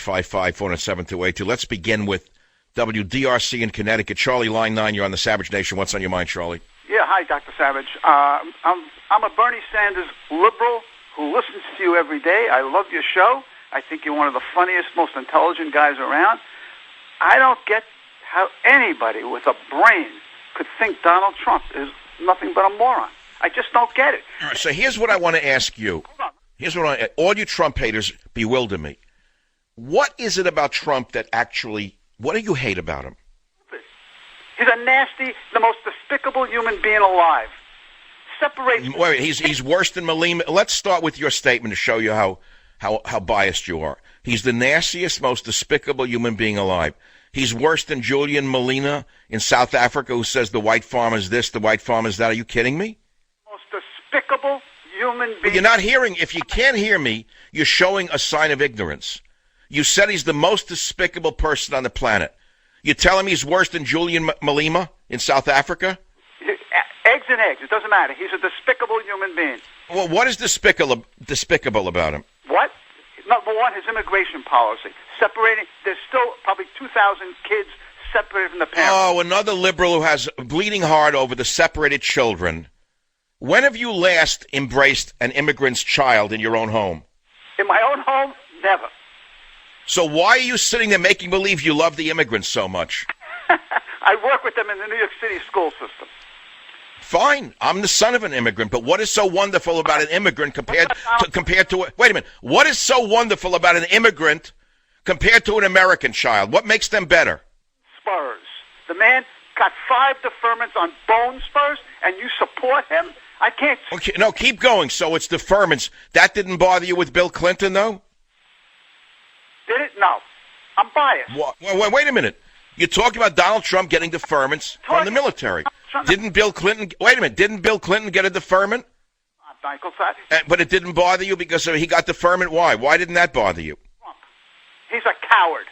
855-407-282. Let's begin with WDRC in Connecticut. Charlie, line 9, you're on the Savage Nation. What's on your mind, Charlie? Yeah, hi, Dr. Savage. I'm a Bernie Sanders liberal who listens to you every day. I love your show. I think you're one of the funniest, most intelligent guys around. I don't get how anybody with a brain could think Donald Trump is nothing but a moron. I just don't get it. All right, so here's what I want to ask you. All you Trump haters bewilder me. What is it about Trump that actually, what do you hate about him? He's a nasty, the most despicable human being alive. Wait, he's worse than Malema. Let's start with your statement to show you how biased you are. He's the nastiest, most despicable human being alive. He's worse than Julian Molina in South Africa, who says the white farm is this, the white farm is that. Are you kidding me? Most despicable human being. Well, you're not hearing. If you can't hear me, you're showing a sign of ignorance. You said he's the most despicable person on the planet. You tell him he's worse than Julian Malema in South Africa? Eggs and eggs. It doesn't matter. He's a despicable human being. Well, what is despicable about him? What? Number one, his immigration policy. Separating. There's still probably 2,000 kids separated from the parents. Oh, another liberal who has bleeding heart over the separated children. When have you last embraced an immigrant's child in your own home? In my own home? Never. So why are you sitting there making believe you love the immigrants so much? I work with them in the New York City school system. Fine, I'm the son of an immigrant, but what is so wonderful about an immigrant compared to wait a minute, what is so wonderful about an immigrant compared to an American child? What makes them better? Spurs. The man got 5 deferments on bone spurs, and you support him? I can't... Okay, no, keep going. So it's deferments. That didn't bother you with Bill Clinton, though? Did it? No. I'm biased. Wait a minute. You're talking about Donald Trump getting deferments from the military. Didn't Bill Clinton get a deferment? Michael, but it didn't bother you because he got deferment? Why? Why didn't that bother you? Trump. He's a coward.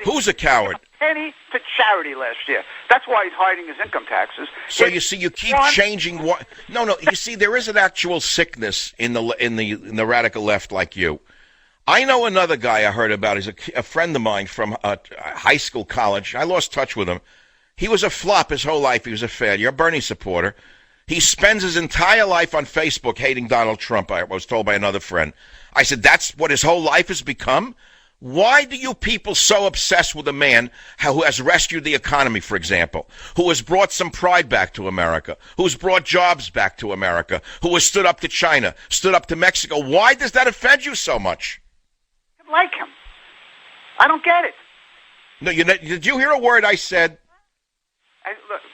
Who's a coward? A penny to charity last year. That's why he's hiding his income taxes. So you see, you keep changing what? No. You see, there is an actual sickness in the radical left like you. I know another guy I heard about. He's a friend of mine from high school, college. I lost touch with him. He was a flop his whole life. He was a failure, a Bernie supporter. He spends his entire life on Facebook hating Donald Trump, I was told by another friend. I said, that's what his whole life has become? Why do you people so obsessed with a man who has rescued the economy, for example, who has brought some pride back to America, who's brought jobs back to America, who has stood up to China, stood up to Mexico? Why does that offend you so much? I like him. I don't get it. No, did you hear a word I said?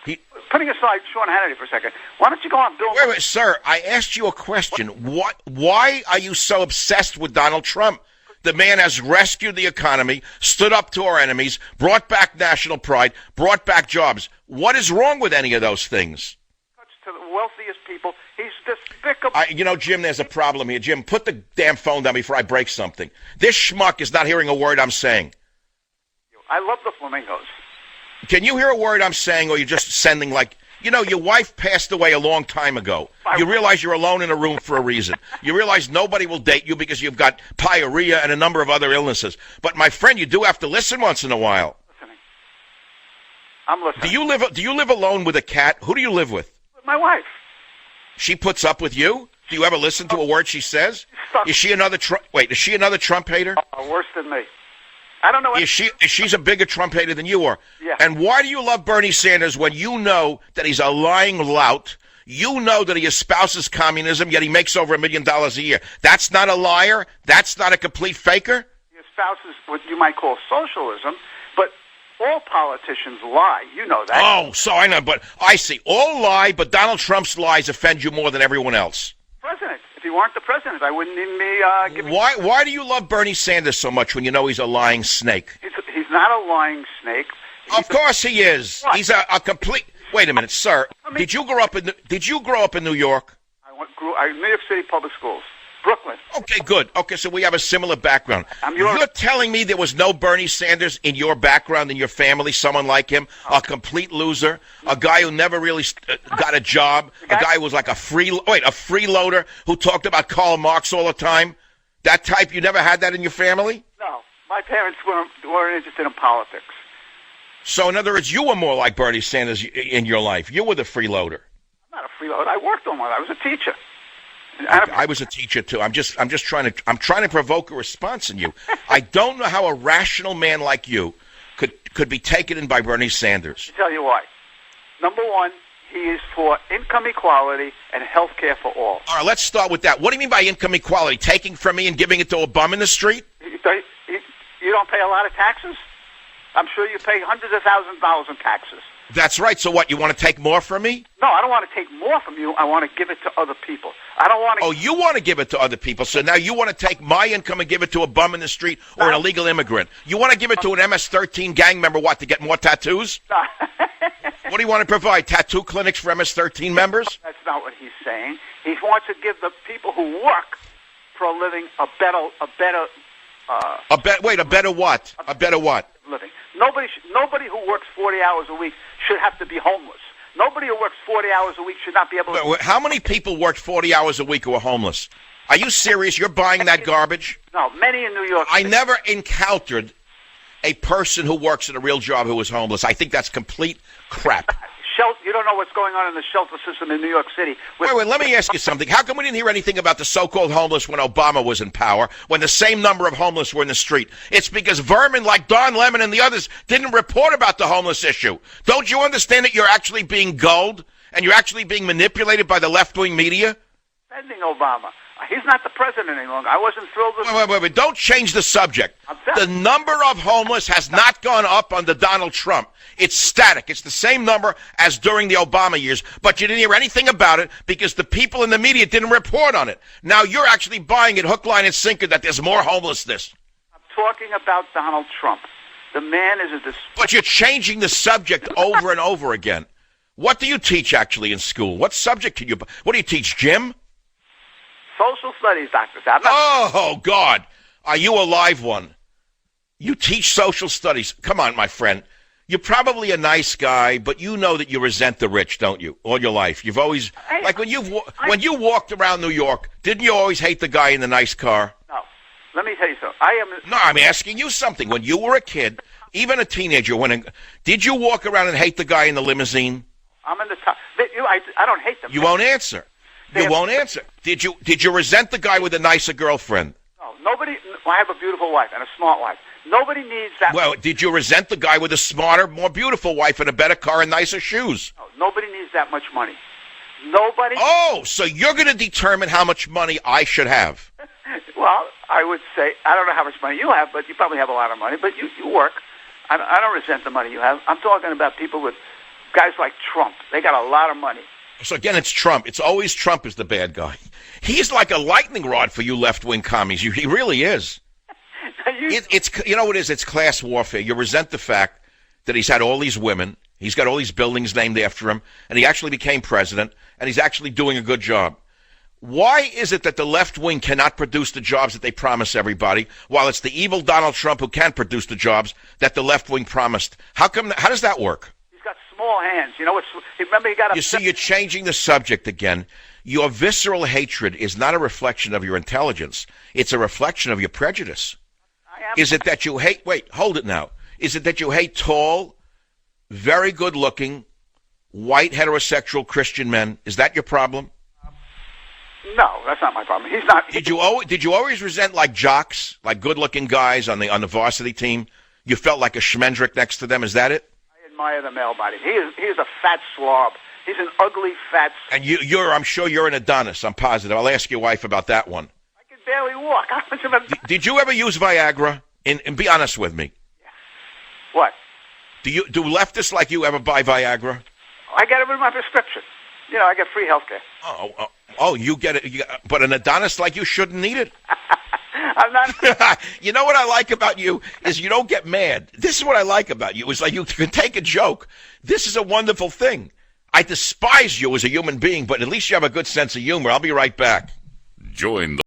Look, putting aside Sean Hannity for a second, why don't you go on Bill... Wait, sir, I asked you a question. Why are you so obsessed with Donald Trump? The man has rescued the economy, stood up to our enemies, brought back national pride, brought back jobs. What is wrong with any of those things? To the wealthiest people, he's despicable. Jim, there's a problem here. Jim, put the damn phone down before I break something. This schmuck is not hearing a word I'm saying. I love the flamingos. Can you hear a word I'm saying, or you're just sending your wife passed away a long time ago. You realize you're alone in a room for a reason. You realize nobody will date you because you've got pyorrhea and a number of other illnesses. But my friend, you do have to listen once in a while. Listening. I'm listening. Do you live alone with a cat? Who do you live with? With my wife. She puts up with you? Do you ever listen to a word she says? Is she another Trump hater? Worse than me. I don't know. She's a bigger Trump hater than you are. Yeah. And why do you love Bernie Sanders when you know that he's a lying lout? You know that he espouses communism, yet he makes over $1 million a year. That's not a liar? That's not a complete faker? He espouses what you might call socialism, but all politicians lie. You know that. Oh, so I know, but I see. All lie, but Donald Trump's lies offend you more than everyone else. President. If he weren't the president, I wouldn't even be giving... Why do you love Bernie Sanders so much when you know he's a lying snake? He's not a lying snake. Of course he is. What? He's a complete... Wait a minute, sir. Did you grow up in New York? Grew up in New York City public schools. Brooklyn. Okay, good. Okay, so we have a similar background. You're telling me there was no Bernie Sanders in your background, in your family, someone like him, a complete loser, a guy who never really got a job, a guy who was like a freeloader who talked about Karl Marx all the time? That type, you never had that in your family? No. My parents weren't interested in politics. So, in other words, you were more like Bernie Sanders in your life. You were the freeloader. I'm not a freeloader. I worked on one. I was a teacher. I was a teacher too. I'm just trying to provoke a response in you. I don't know how a rational man like you could be taken in by Bernie Sanders. I'll tell you why. Number one, he is for income equality and health care for all. All right, let's start with that. What do you mean by income equality? Taking from me and giving it to a bum in the street? You don't pay a lot of taxes? I'm sure you pay hundreds of thousands of dollars in taxes. That's right. So what, you want to take more from me? No, I don't want to take more from you. I want to give it to other people. I don't want to... Oh, you want to give it to other people. So now you want to take my income and give it to a bum in the street or an illegal immigrant. You want to give it to an MS-13 gang member, what, to get more tattoos? What do you want to provide? Tattoo clinics for MS-13 members? That's not what he's saying. He wants to give the people who work for a living a better what? A better what? Living. Nobody who works 40 hours a week should have to be homeless. Nobody who works 40 hours a week should not be able to... How many people worked 40 hours a week who are homeless? Are you serious? You're buying that garbage? No, many in New York City. I never encountered a person who works at a real job who was homeless. I think that's complete crap. You don't know what's going on in the shelter system in New York City. Wait, let me ask you something. How come we didn't hear anything about the so-called homeless when Obama was in power, when the same number of homeless were in the street? It's because vermin like Don Lemon and the others didn't report about the homeless issue. Don't you understand that you're actually being gulled and you're actually being manipulated by the left-wing media? Defending Obama. He's not the president any longer. I wasn't thrilled with... Wait. Don't change the subject. The number of homeless has not gone up under Donald Trump. It's static. It's the same number as during the Obama years. But you didn't hear anything about it because the people in the media didn't report on it. Now you're actually buying it hook, line, and sinker that there's more homelessness. I'm talking about Donald Trump. The man is a... But you're changing the subject over and over again. What do you teach actually in school? What subject can you... What do you teach, Jim? Social studies, Dr. Saab. Oh, God. Are you a live one? You teach social studies. Come on, my friend. You're probably a nice guy, but you know that you resent the rich, don't you? All your life. You've always... Like when you walked around New York, didn't you always hate the guy in the nice car? No. Let me tell you something. No, I'm asking you something. When you were a kid, even a teenager, did you walk around and hate the guy in the limousine? I'm in the top. I don't hate them. You won't answer. You won't answer. Did you resent the guy with a nicer girlfriend? No, nobody. I have a beautiful wife and a smart wife. Nobody needs that. Well, did you resent the guy with a smarter, more beautiful wife and a better car and nicer shoes? No, nobody needs that much money. Nobody. Oh, so you're going to determine how much money I should have? Well, I would say I don't know how much money you have, but you probably have a lot of money. But you work. I don't resent the money you have. I'm talking about people with guys like Trump. They got a lot of money. So again, it's Trump. It's always Trump is the bad guy. He's like a lightning rod for you left-wing commies. He really is. It's you know what it is? It's class warfare. You resent the fact that he's had all these women. He's got all these buildings named after him, and he actually became president, and he's actually doing a good job. Why is it that the left wing cannot produce the jobs that they promise everybody, while it's the evil Donald Trump who can produce the jobs that the left wing promised? How does that work? Got small hands. You know, remember he got... You see, you're changing the subject again. Your visceral hatred is not a reflection of your intelligence. It's a reflection of your prejudice. Is it that you hate... Wait, hold it now. Is it that you hate tall, very good-looking, white, heterosexual Christian men? Is that your problem? No, that's not my problem. He's not... Did you always resent, like, jocks, like good-looking guys on the varsity team? You felt like a schmendrick next to them. Is that it? Admire the male body. He is a fat slob. He's an ugly fat... And I'm sure you're an Adonis. I'm positive. I'll ask your wife about that one. I can barely walk. Did you ever use Viagra? And be honest with me. What? Do leftists like you ever buy Viagra? I get it with my prescription. You know, I get free health care. Oh, you get it. But an Adonis like you shouldn't need it. I'm not... You know what I like about you is you don't get mad. This is what I like about you. It's like you can take a joke. This is a wonderful thing. I despise you as a human being, but at least you have a good sense of humor. I'll be right back. Join the